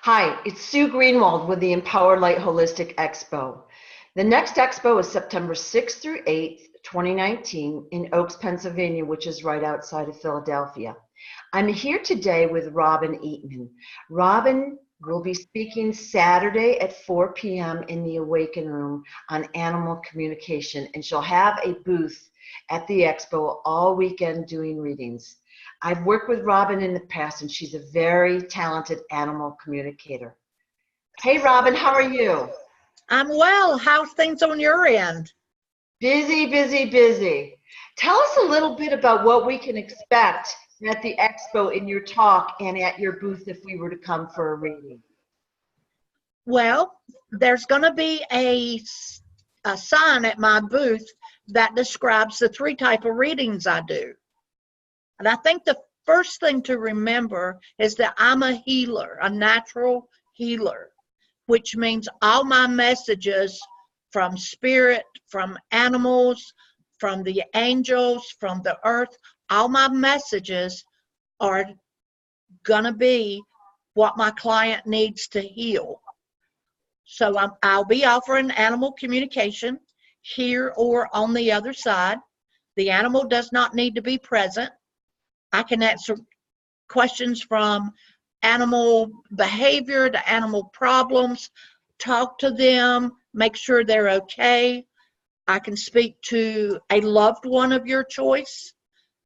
Hi, it's Sue Greenwald with the Empowered Light Holistic Expo. The next Expo is September 6th through 8th, 2019 in Oaks, Pennsylvania, which is right outside of Philadelphia. I'm here today with Robin Eatman. Robin will be speaking Saturday at 4 p.m. in the Awaken Room on animal communication, and she'll have a booth at the Expo all weekend doing readings. I've worked with Robin in the past, and she's a very talented animal communicator. Hey, Robin, how are you? I'm well. How's things on your end? Busy, busy, busy. Tell us a little bit about what we can expect at the Expo in your talk and at your booth if we were to come for a reading. Well, there's going to be a sign at my booth that describes the three type of readings I do. And I think the first thing to remember is that I'm a healer, a natural healer, which means all my messages from spirit, from animals, from the angels, from the earth, all my messages are going to be what my client needs to heal. So I'll be offering animal communication here or on the other side. The animal does not need to be present. I can answer questions from animal behavior to animal problems, talk to them, make sure they're okay. I can speak to a loved one of your choice.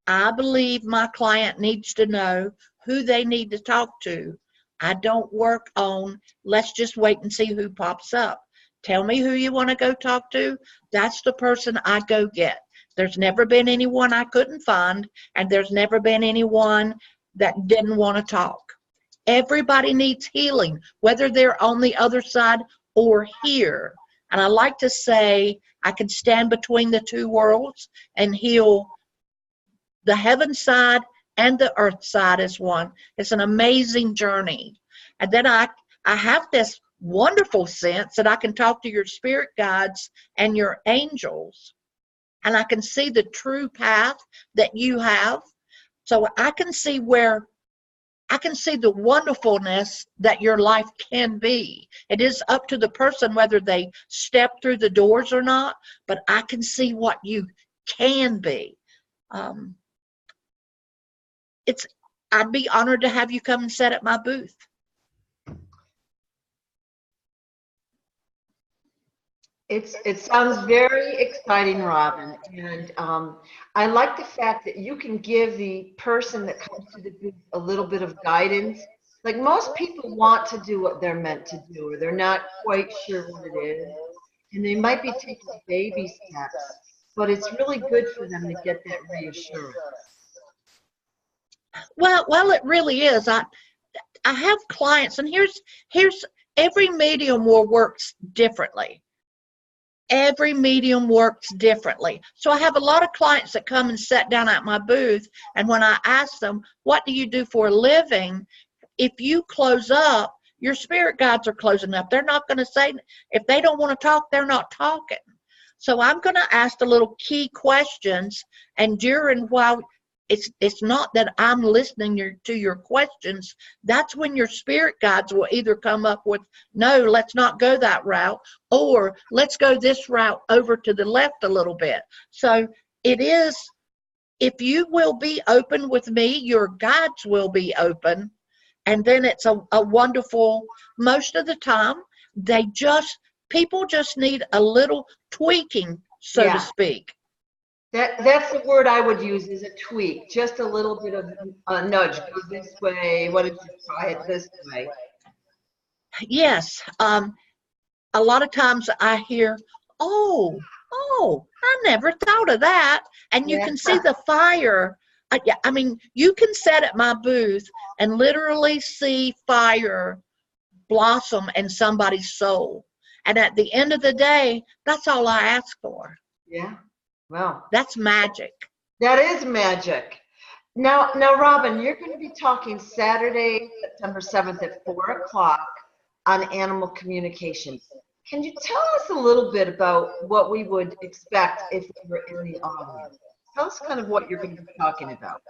I believe my client needs to know who they need to talk to. I don't work on, let's just wait and see who pops up. Tell me who you want to go talk to. That's the person I go get. There's never been anyone I couldn't find, and there's never been anyone that didn't want to talk. Everybody needs healing, whether they're on the other side or here. And I like to say I can stand between the two worlds and heal the heaven side and the earth side as one. It's an amazing journey. And then I have this wonderful sense that I can talk to your spirit guides and your angels, and I can see the true path that you have. So I can see the wonderfulness that your life can be. It is up to the person whether they step through the doors or not, but I can see what you can be. I'd be honored to have you come and sit at my booth. It sounds very exciting, Robin, and I like the fact that you can give the person that comes to the booth a little bit of guidance. Like most people want to do what they're meant to do, or they're not quite sure what it is, and they might be taking baby steps, but it's really good for them to get that reassurance. Well, it really is. I have clients, and here's every medium works differently. Every medium works differently. So I have a lot of clients that come and sit down at my booth, and when I ask them, what do you do for a living? If you close up, your spirit guides are closing up. They're not going to say, if they don't want to talk, they're not talking. So I'm going to ask the little key questions, and while it's not that I'm listening to your questions, that's when your spirit guides will either come up with, no, let's not go that route, or let's go this route over to the left a little bit. So it is, if you will be open with me, your guides will be open, and then it's a wonderful, most of the time, people just need a little tweaking, so to speak. That's the word I would use, is a tweak, just a little bit of a nudge. Go this way. Why don't you try it this way? Yes. A lot of times I hear, oh, I never thought of that. And you can see the fire. I mean, you can sit at my booth and literally see fire blossom in somebody's soul. And at the end of the day, that's all I ask for. Yeah. Wow. That's magic. That is magic. Now, Robin, you're going to be talking Saturday, September 7th at 4 o'clock on animal communication. Can you tell us a little bit about what we would expect if we were in the audience? Tell us kind of what you're going to be talking about.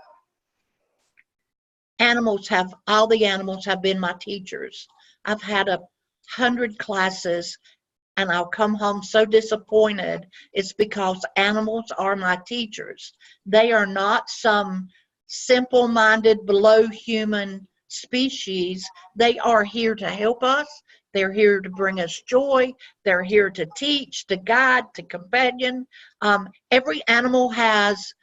All the animals have been my teachers. I've had 100 classes and I'll come home so disappointed. It's because animals are my teachers. They are not some simple-minded, below-human species. They are here to help us. They're here to bring us joy. They're here to teach, to guide, to companion. Every animal has,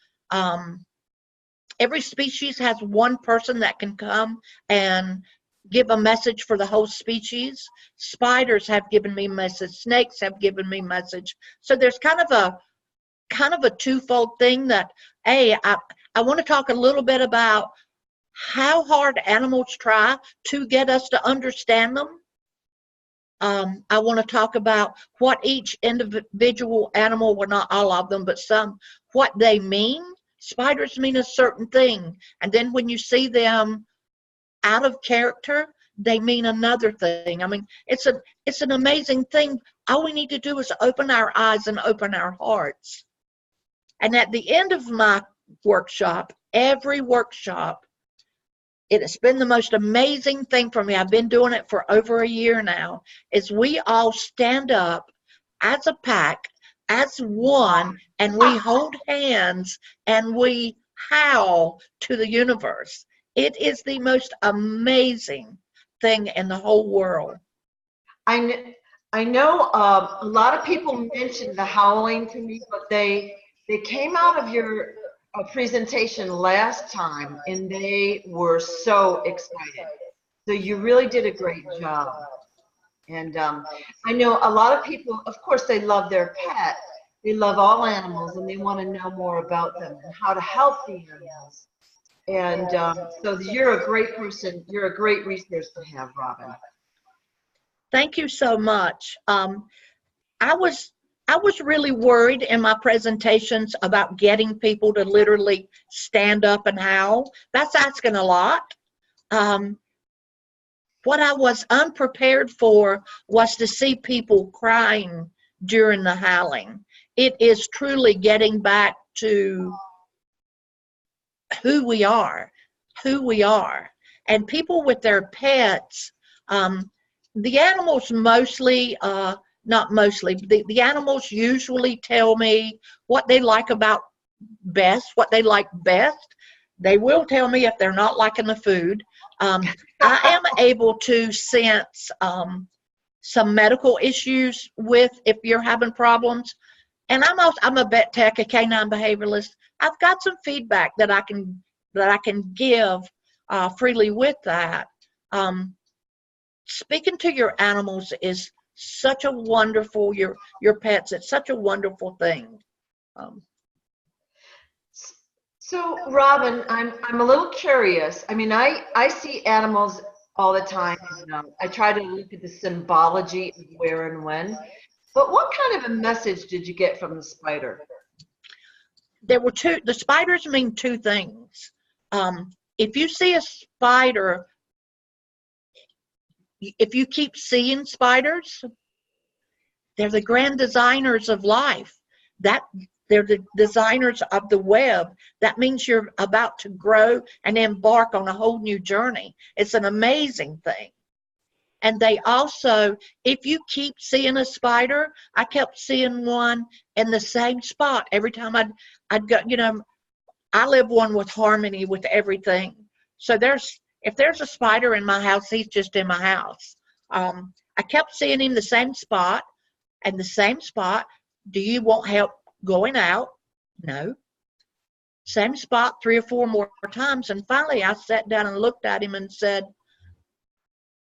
every species has one person that can come and give a message for the whole species. Spiders have given me message. Snakes have given me message. So there's kind of a twofold thing that, I want to talk a little bit about how hard animals try to get us to understand them. I want to talk about what each individual animal, well, not all of them, but some, what they mean. Spiders mean a certain thing. And then when you see them out of character, they mean another thing. I mean, it's an amazing thing. All we need to do is open our eyes and open our hearts. And at the end of my workshop, every workshop, it has been the most amazing thing for me. I've been doing it for over a year now, is we all stand up as a pack, as one, and we hold hands and we howl to the universe. It is the most amazing thing in the whole world. I know a lot of people mentioned the howling to me, but they came out of your presentation last time and they were so excited. So you really did a great job. And I know a lot of people, of course, they love their pet. They love all animals and they want to know more about them and how to help the animals. And so you're a great person. You're a great resource to have, Robin. Thank you so much. I was really worried in my presentations about getting people to literally stand up and howl. That's asking a lot. What I was unprepared for was to see people crying during the howling. It is truly getting back to who we are. And people with their pets, the animals mostly, not mostly, the animals usually tell me what they like about best, what they like best. They will tell me if they're not liking the food. I am able to sense some medical issues with if you're having problems. And I'm a vet tech, a canine behavioralist. I've got some feedback that I can give freely with that. Speaking to your animals is such a wonderful, your pets, it's such a wonderful thing. So Robin, I'm a little curious. I mean, I see animals all the time. I try to look at the symbology of where and when. But what kind of a message did you get from the spider? There were two. The spiders mean two things. If you see a spider, if you keep seeing spiders, they're the grand designers of life. They're the designers of the web. That means you're about to grow and embark on a whole new journey. It's an amazing thing. And they also, if you keep seeing a spider, I kept seeing one in the same spot every time I'd go, I live one with harmony with everything. So if there's a spider in my house, he's just in my house. I kept seeing him the same spot and the same spot. Do you want help going out? No. Same spot 3 or 4 more times. And finally I sat down and looked at him and said,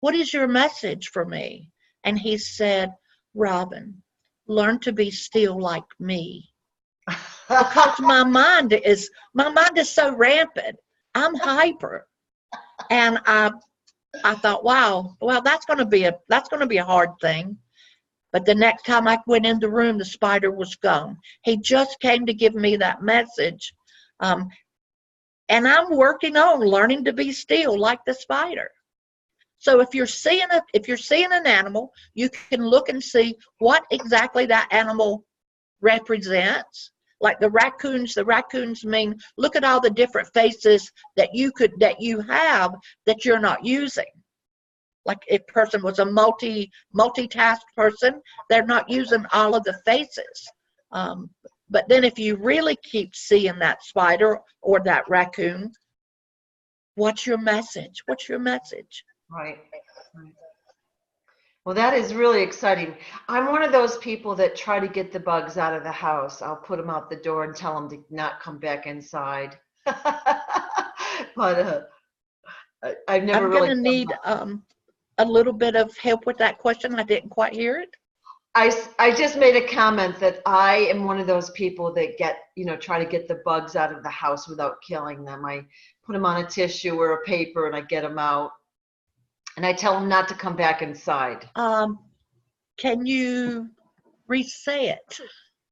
what is your message for me? And he said, Robin, learn to be still like me. Because my mind is so rampant. I'm hyper. And I thought, wow, well, that's going to be a hard thing. But the next time I went in the room, the spider was gone. He just came to give me that message. And I'm working on learning to be still like the spider. So if you're seeing an animal, you can look and see what exactly that animal represents. Like the raccoons mean, look at all the different faces that you have that you're not using. like if person was a multitask person, they're not using all of the faces. But then if you really keep seeing that spider or that raccoon, what's your message? What's your message? Right. Right. Well, that is really exciting. I'm one of those people that try to get the bugs out of the house. I'll put them out the door and tell them to not come back inside. But I've never I'm really gonna need a little bit of help with that question. I didn't quite hear it. I just made a comment that I am one of those people that try to get the bugs out of the house without killing them. I put them on a tissue or a paper and I get them out. And I tell them not to come back inside. Can you re-say it?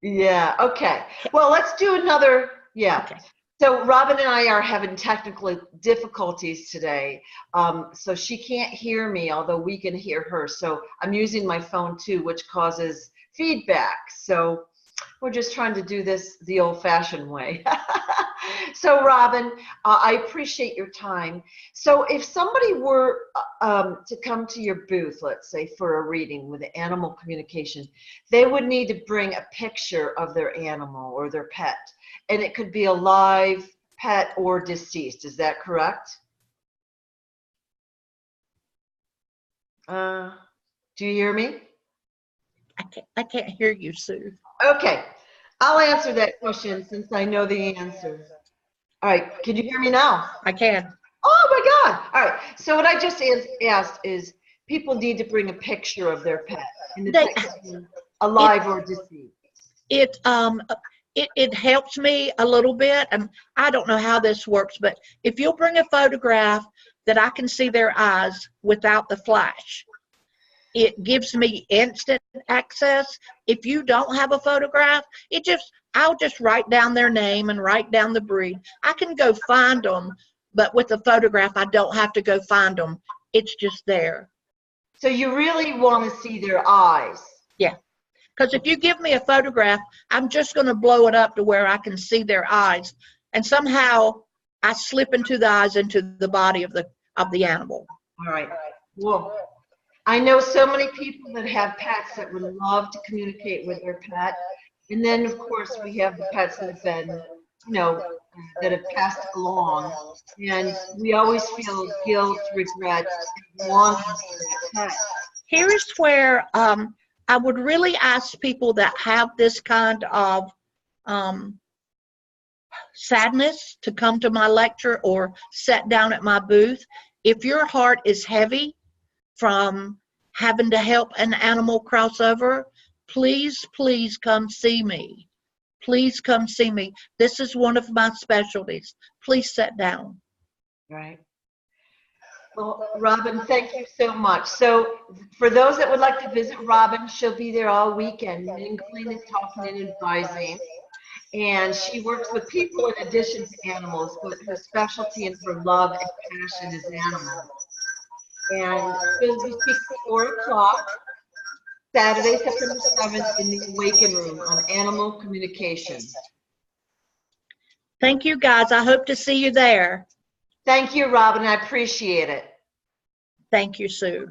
Yeah, okay. Well, let's do another, yeah. Okay. So Robin and I are having technical difficulties today. So she can't hear me, although we can hear her. So I'm using my phone too, which causes feedback. So we're just trying to do this the old-fashioned way. So Robin, I appreciate your time. So if somebody were to come to your booth, let's say for a reading with animal communication, they would need to bring a picture of their animal or their pet. And it could be a live pet or deceased. Is that correct? Do you hear me? I can't hear you, Sue. Okay, I'll answer that question since I know the answer. All right, can you hear me now? I can. Oh my God! All right, so what I just asked is people need to bring a picture of their pet, and the pet could be alive or deceased. It helps me a little bit, and I don't know how this works, but if you'll bring a photograph that I can see their eyes without the flash, it gives me instant access. If you don't have a photograph, I'll just write down their name and write down the breed. I can go find them, but with a photograph, I don't have to go find them. It's just there. So you really want to see their eyes? Yeah. Because if you give me a photograph, I'm just going to blow it up to where I can see their eyes, and somehow I slip into the eyes into the body of the animal. All right. Well, I know so many people that have pets that would love to communicate with their pet, and then of course we have the pets that have been, that have passed along, and we always feel guilt, regret, and longing for that pet. Here is where I would really ask people that have this kind of sadness to come to my lecture or sit down at my booth. If your heart is heavy from having to help an animal cross over, please, please come see me. Please come see me. This is one of my specialties. Please sit down. Right. Well, Robin, thank you so much. So for those that would like to visit Robin, she'll be there all weekend, mingling and talking and advising. And she works with people in addition to animals, but her specialty and her love and passion is animals. And she'll be speaking at 4 o'clock, Saturday, September 7th, in the Awaken Room on animal communication. Thank you, guys. I hope to see you there. Thank you, Robin. I appreciate it. Thank you, Sue.